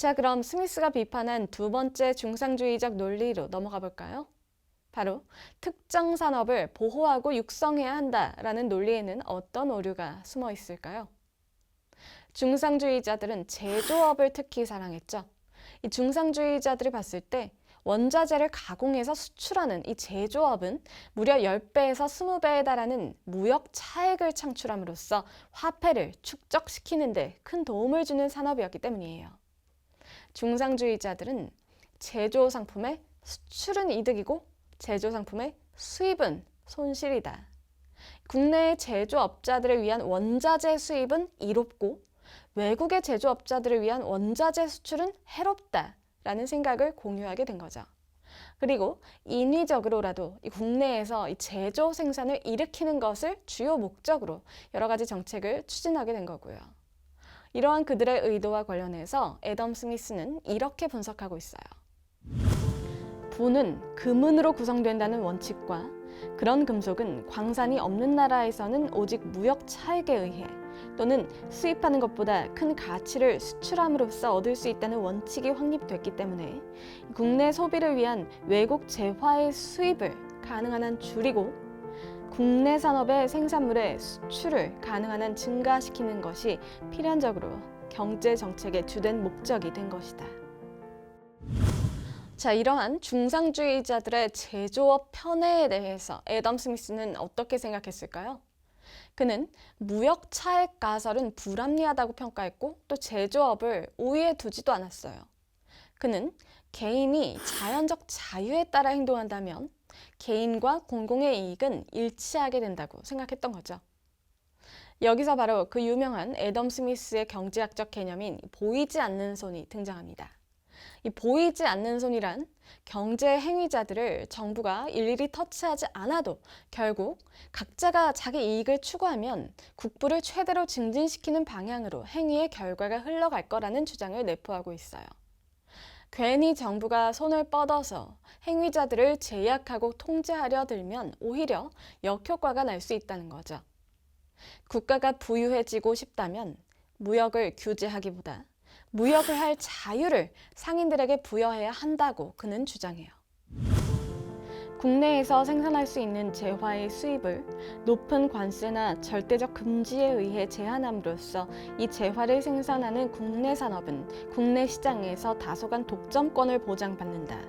자, 그럼 스미스가 비판한 두 번째 중상주의적 논리로 넘어가 볼까요? 바로 특정 산업을 보호하고 육성해야 한다라는 논리에는 어떤 오류가 숨어 있을까요? 중상주의자들은 제조업을 특히 사랑했죠. 이 중상주의자들이 봤을 때 원자재를 가공해서 수출하는 이 제조업은 무려 10배에서 20배에 달하는 무역 차액을 창출함으로써 화폐를 축적시키는 데 큰 도움을 주는 산업이었기 때문이에요. 중상주의자들은 제조 상품의 수출은 이득이고 제조 상품의 수입은 손실이다. 국내의 제조업자들을 위한 원자재 수입은 이롭고 외국의 제조업자들을 위한 원자재 수출은 해롭다라는 생각을 공유하게 된 거죠. 그리고 인위적으로라도 국내에서 이 제조 생산을 일으키는 것을 주요 목적으로 여러 가지 정책을 추진하게 된 거고요. 이러한 그들의 의도와 관련해서 애덤 스미스는 이렇게 분석하고 있어요. 부는 금은으로 구성된다는 원칙과 그런 금속은 광산이 없는 나라에서는 오직 무역 차액에 의해 또는 수입하는 것보다 큰 가치를 수출함으로써 얻을 수 있다는 원칙이 확립됐기 때문에 국내 소비를 위한 외국 재화의 수입을 가능한 한 줄이고 국내 산업의 생산물의 수출을 가능한 한 증가시키는 것이 필연적으로 경제 정책의 주된 목적이 된 것이다. 자, 이러한 중상주의자들의 제조업 편애에 대해서 애덤 스미스는 어떻게 생각했을까요? 그는 무역 차액 가설은 불합리하다고 평가했고 또 제조업을 우위에 두지도 않았어요. 그는 개인이 자연적 자유에 따라 행동한다면 개인과 공공의 이익은 일치하게 된다고 생각했던 거죠. 여기서 바로 그 유명한 애덤 스미스의 경제학적 개념인 보이지 않는 손이 등장합니다. 이 보이지 않는 손이란 경제 행위자들을 정부가 일일이 터치하지 않아도 결국 각자가 자기 이익을 추구하면 국부를 최대로 증진시키는 방향으로 행위의 결과가 흘러갈 거라는 주장을 내포하고 있어요. 괜히 정부가 손을 뻗어서 행위자들을 제약하고 통제하려 들면 오히려 역효과가 날 수 있다는 거죠. 국가가 부유해지고 싶다면 무역을 규제하기보다 무역을 할 자유를 상인들에게 부여해야 한다고 그는 주장해요. 국내에서 생산할 수 있는 재화의 수입을 높은 관세나 절대적 금지에 의해 제한함으로써 이 재화를 생산하는 국내 산업은 국내 시장에서 다소간 독점권을 보장받는다.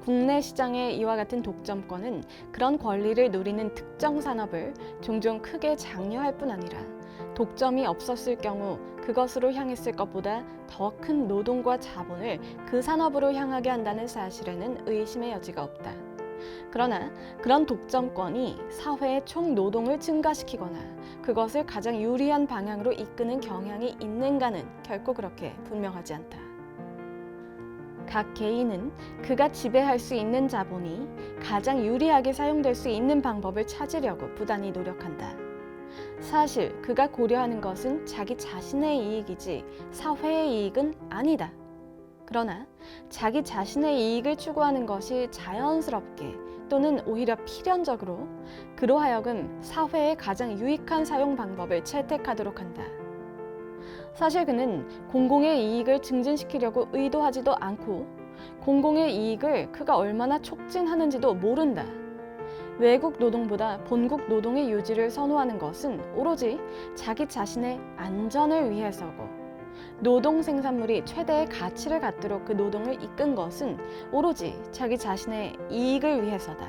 국내 시장의 이와 같은 독점권은 그런 권리를 누리는 특정 산업을 종종 크게 장려할 뿐 아니라 독점이 없었을 경우 그것으로 향했을 것보다 더 큰 노동과 자본을 그 산업으로 향하게 한다는 사실에는 의심의 여지가 없다. 그러나 그런 독점권이 사회의 총노동을 증가시키거나 그것을 가장 유리한 방향으로 이끄는 경향이 있는가는 결코 그렇게 분명하지 않다. 각 개인은 그가 지배할 수 있는 자본이 가장 유리하게 사용될 수 있는 방법을 찾으려고 부단히 노력한다. 사실 그가 고려하는 것은 자기 자신의 이익이지 사회의 이익은 아니다. 그러나 자기 자신의 이익을 추구하는 것이 자연스럽게 또는 오히려 필연적으로 그로 하여금 사회에 가장 유익한 사용 방법을 채택하도록 한다. 사실 그는 공공의 이익을 증진시키려고 의도하지도 않고 공공의 이익을 그가 얼마나 촉진하는지도 모른다. 외국 노동보다 본국 노동의 유지를 선호하는 것은 오로지 자기 자신의 안전을 위해서고 노동 생산물이 최대의 가치를 갖도록 그 노동을 이끈 것은 오로지 자기 자신의 이익을 위해서다.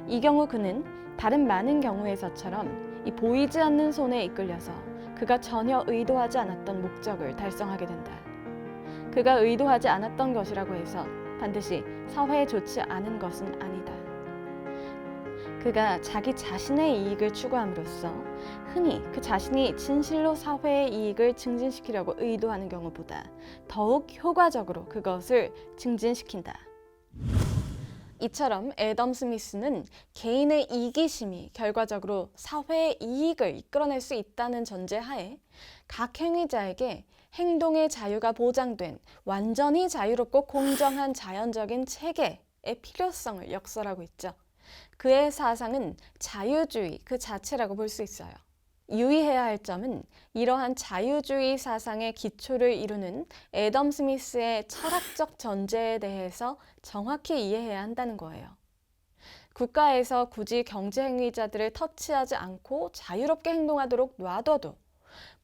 이 경우 그는 다른 많은 경우에서처럼 이 보이지 않는 손에 이끌려서 그가 전혀 의도하지 않았던 목적을 달성하게 된다. 그가 의도하지 않았던 것이라고 해서 반드시 사회에 좋지 않은 것은 아니다. 그가 자기 자신의 이익을 추구함으로써 흔히 그 자신이 진실로 사회의 이익을 증진시키려고 의도하는 경우보다 더욱 효과적으로 그것을 증진시킨다. 이처럼 애덤 스미스는 개인의 이기심이 결과적으로 사회의 이익을 이끌어낼 수 있다는 전제하에 각 행위자에게 행동의 자유가 보장된 완전히 자유롭고 공정한 자연적인 체계의 필요성을 역설하고 있죠. 그의 사상은 자유주의 그 자체라고 볼 수 있어요. 유의해야 할 점은 이러한 자유주의 사상의 기초를 이루는 애덤 스미스의 철학적 전제에 대해서 정확히 이해해야 한다는 거예요. 국가에서 굳이 경제행위자들을 터치하지 않고 자유롭게 행동하도록 놔둬도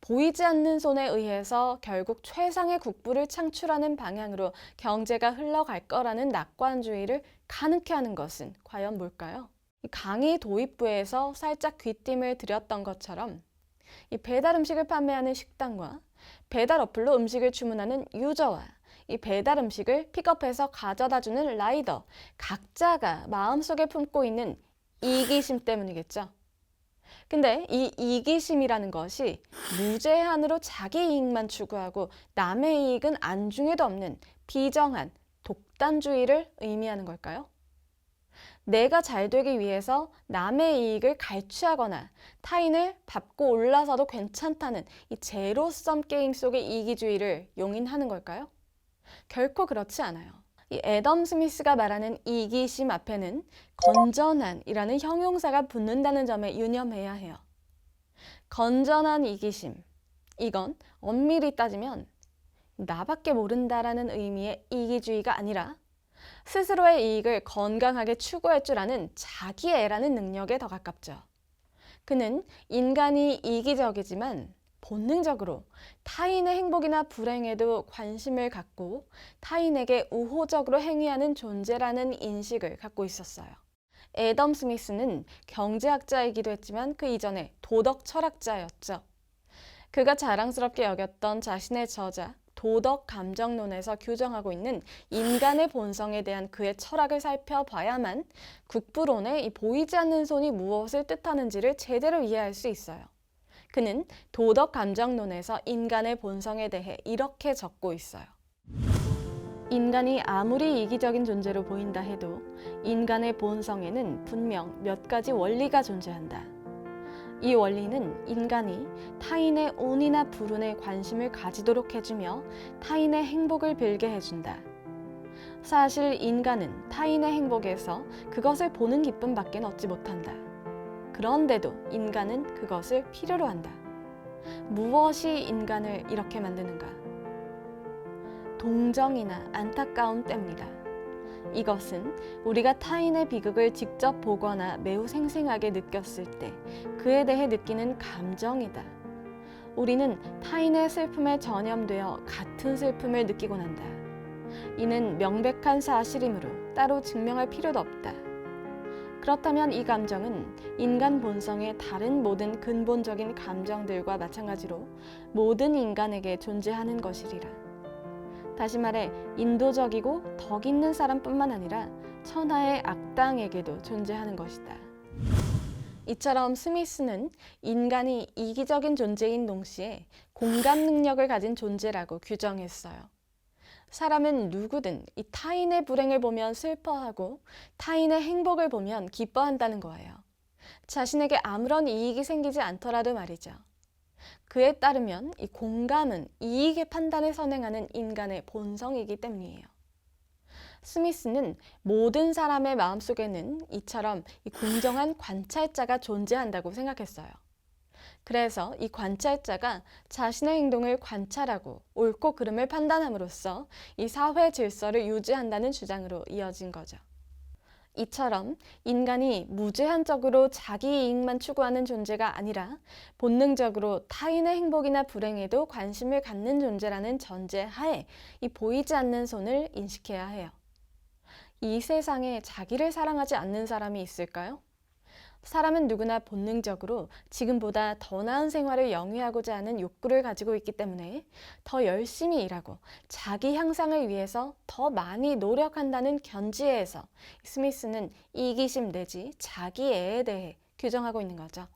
보이지 않는 손에 의해서 결국 최상의 국부를 창출하는 방향으로 경제가 흘러갈 거라는 낙관주의를 가능케 하는 것은 과연 뭘까요? 강의 도입부에서 살짝 귀띔을 드렸던 것처럼 이 배달 음식을 판매하는 식당과 배달 어플로 음식을 주문하는 유저와 이 배달 음식을 픽업해서 가져다 주는 라이더, 각자가 마음속에 품고 있는 이기심 때문이겠죠. 근데 이 이기심이라는 것이 무제한으로 자기 이익만 추구하고 남의 이익은 안중에도 없는 비정한 독단주의를 의미하는 걸까요? 내가 잘 되기 위해서 남의 이익을 갈취하거나 타인을 밟고 올라서도 괜찮다는 이 제로섬 게임 속의 이기주의를 용인하는 걸까요? 결코 그렇지 않아요. 이 애덤 스미스가 말하는 이기심 앞에는 건전한이라는 형용사가 붙는다는 점에 유념해야 해요. 건전한 이기심, 이건 엄밀히 따지면 나밖에 모른다라는 의미의 이기주의가 아니라 스스로의 이익을 건강하게 추구할 줄 아는 자기애라는 능력에 더 가깝죠. 그는 인간이 이기적이지만 본능적으로 타인의 행복이나 불행에도 관심을 갖고 타인에게 우호적으로 행위하는 존재라는 인식을 갖고 있었어요. 애덤 스미스는 경제학자이기도 했지만 그 이전에 도덕 철학자였죠. 그가 자랑스럽게 여겼던 자신의 저자 도덕 감정론에서 규정하고 있는 인간의 본성에 대한 그의 철학을 살펴봐야만 국부론의 이 보이지 않는 손이 무엇을 뜻하는지를 제대로 이해할 수 있어요. 그는 도덕 감정론에서 인간의 본성에 대해 이렇게 적고 있어요. 인간이 아무리 이기적인 존재로 보인다 해도 인간의 본성에는 분명 몇 가지 원리가 존재한다. 이 원리는 인간이 타인의 운이나 불운에 관심을 가지도록 해주며 타인의 행복을 빌게 해준다. 사실 인간은 타인의 행복에서 그것을 보는 기쁨밖에 얻지 못한다. 그런데도 인간은 그것을 필요로 한다. 무엇이 인간을 이렇게 만드는가? 동정이나 안타까움 때문이다. 이것은 우리가 타인의 비극을 직접 보거나 매우 생생하게 느꼈을 때 그에 대해 느끼는 감정이다. 우리는 타인의 슬픔에 전염되어 같은 슬픔을 느끼곤 한다. 이는 명백한 사실이므로 따로 증명할 필요도 없다. 그렇다면 이 감정은 인간 본성의 다른 모든 근본적인 감정들과 마찬가지로 모든 인간에게 존재하는 것이리라. 다시 말해 인도적이고 덕 있는 사람뿐만 아니라 천하의 악당에게도 존재하는 것이다. 이처럼 스미스는 인간이 이기적인 존재인 동시에 공감 능력을 가진 존재라고 규정했어요. 사람은 누구든 이 타인의 불행을 보면 슬퍼하고 타인의 행복을 보면 기뻐한다는 거예요. 자신에게 아무런 이익이 생기지 않더라도 말이죠. 그에 따르면 이 공감은 이익의 판단을 선행하는 인간의 본성이기 때문이에요. 스미스는 모든 사람의 마음속에는 이처럼 이 공정한 관찰자가 존재한다고 생각했어요. 그래서 이 관찰자가 자신의 행동을 관찰하고 옳고 그름을 판단함으로써 이 사회 질서를 유지한다는 주장으로 이어진 거죠. 이처럼 인간이 무제한적으로 자기 이익만 추구하는 존재가 아니라 본능적으로 타인의 행복이나 불행에도 관심을 갖는 존재라는 전제 하에 이 보이지 않는 손을 인식해야 해요. 이 세상에 자기를 사랑하지 않는 사람이 있을까요? 사람은 누구나 본능적으로 지금보다 더 나은 생활을 영위하고자 하는 욕구를 가지고 있기 때문에 더 열심히 일하고 자기 향상을 위해서 더 많이 노력한다는 견지에서 스미스는 이기심 내지 자기애에 대해 규정하고 있는 거죠.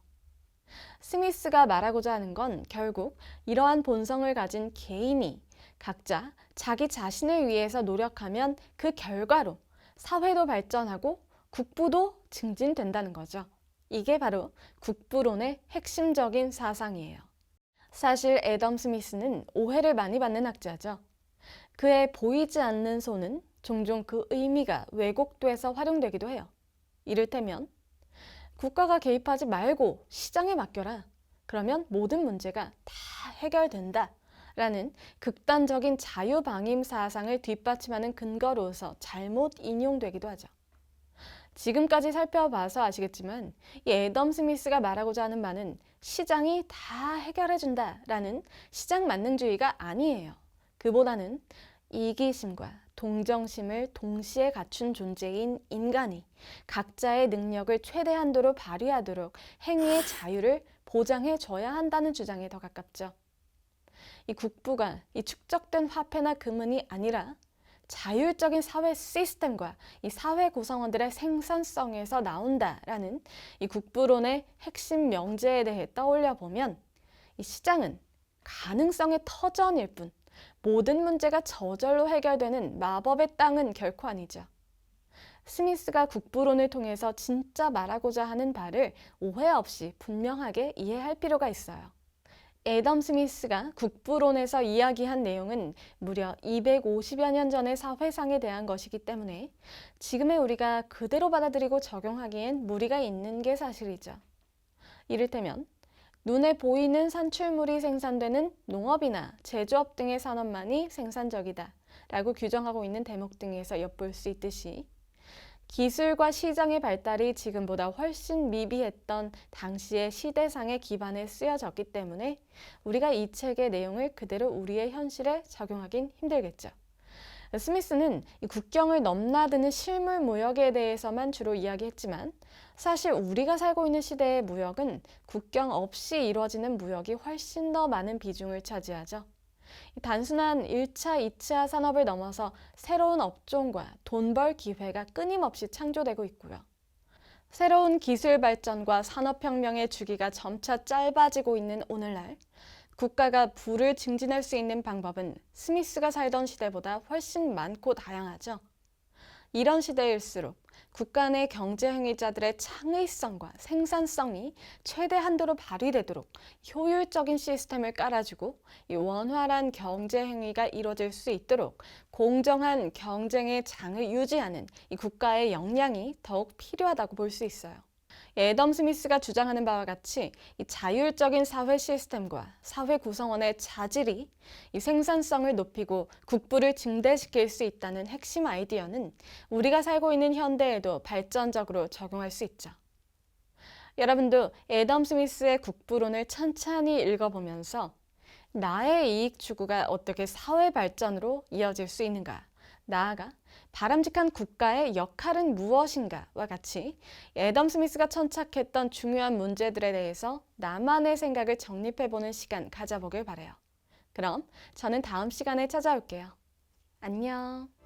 스미스가 말하고자 하는 건 결국 이러한 본성을 가진 개인이 각자 자기 자신을 위해서 노력하면 그 결과로 사회도 발전하고 국부도 증진된다는 거죠. 이게 바로 국부론의 핵심적인 사상이에요. 사실 애덤 스미스는 오해를 많이 받는 학자죠. 그의 보이지 않는 손은 종종 그 의미가 왜곡돼서 활용되기도 해요. 이를테면 국가가 개입하지 말고 시장에 맡겨라. 그러면 모든 문제가 다 해결된다. 라는 극단적인 자유방임 사상을 뒷받침하는 근거로서 잘못 인용되기도 하죠. 지금까지 살펴봐서 아시겠지만 이 애덤 스미스가 말하고자 하는 바는 시장이 다 해결해준다라는 시장 만능주의가 아니에요. 그보다는 이기심과 동정심을 동시에 갖춘 존재인 인간이 각자의 능력을 최대한도로 발휘하도록 행위의 자유를 보장해 줘야 한다는 주장에 더 가깝죠. 이 국부가 이 축적된 화폐나 금은이 아니라 자율적인 사회 시스템과 이 사회 구성원들의 생산성에서 나온다라는 이 국부론의 핵심 명제에 대해 떠올려 보면 이 시장은 가능성의 터전일 뿐 모든 문제가 저절로 해결되는 마법의 땅은 결코 아니죠. 스미스가 국부론을 통해서 진짜 말하고자 하는 바를 오해 없이 분명하게 이해할 필요가 있어요. 애덤 스미스가 국부론에서 이야기한 내용은 무려 250여 년 전의 사회상에 대한 것이기 때문에 지금의 우리가 그대로 받아들이고 적용하기엔 무리가 있는 게 사실이죠. 이를테면 눈에 보이는 산출물이 생산되는 농업이나 제조업 등의 산업만이 생산적이다 라고 규정하고 있는 대목 등에서 엿볼 수 있듯이 기술과 시장의 발달이 지금보다 훨씬 미비했던 당시의 시대상의 기반에 쓰여졌기 때문에 우리가 이 책의 내용을 그대로 우리의 현실에 적용하긴 힘들겠죠. 스미스는 이 국경을 넘나드는 실물 무역에 대해서만 주로 이야기했지만 사실 우리가 살고 있는 시대의 무역은 국경 없이 이루어지는 무역이 훨씬 더 많은 비중을 차지하죠. 단순한 1차, 2차 산업을 넘어서 새로운 업종과 돈벌 기회가 끊임없이 창조되고 있고요. 새로운 기술 발전과 산업혁명의 주기가 점차 짧아지고 있는 오늘날 국가가 부를 증진할 수 있는 방법은 스미스가 살던 시대보다 훨씬 많고 다양하죠. 이런 시대일수록 국가 내 경제행위자들의 창의성과 생산성이 최대 한도로 발휘되도록 효율적인 시스템을 깔아주고 이 원활한 경제행위가 이루어질 수 있도록 공정한 경쟁의 장을 유지하는 이 국가의 역량이 더욱 필요하다고 볼 수 있어요. 애덤 스미스가 주장하는 바와 같이 이 자율적인 사회 시스템과 사회 구성원의 자질이 이 생산성을 높이고 국부를 증대시킬 수 있다는 핵심 아이디어는 우리가 살고 있는 현대에도 발전적으로 적용할 수 있죠. 여러분도 애덤 스미스의 국부론을 찬찬히 읽어보면서 나의 이익 추구가 어떻게 사회 발전으로 이어질 수 있는가? 나아가 바람직한 국가의 역할은 무엇인가와 같이 애덤 스미스가 천착했던 중요한 문제들에 대해서 나만의 생각을 정립해보는 시간 가져보길 바래요. 그럼 저는 다음 시간에 찾아올게요. 안녕.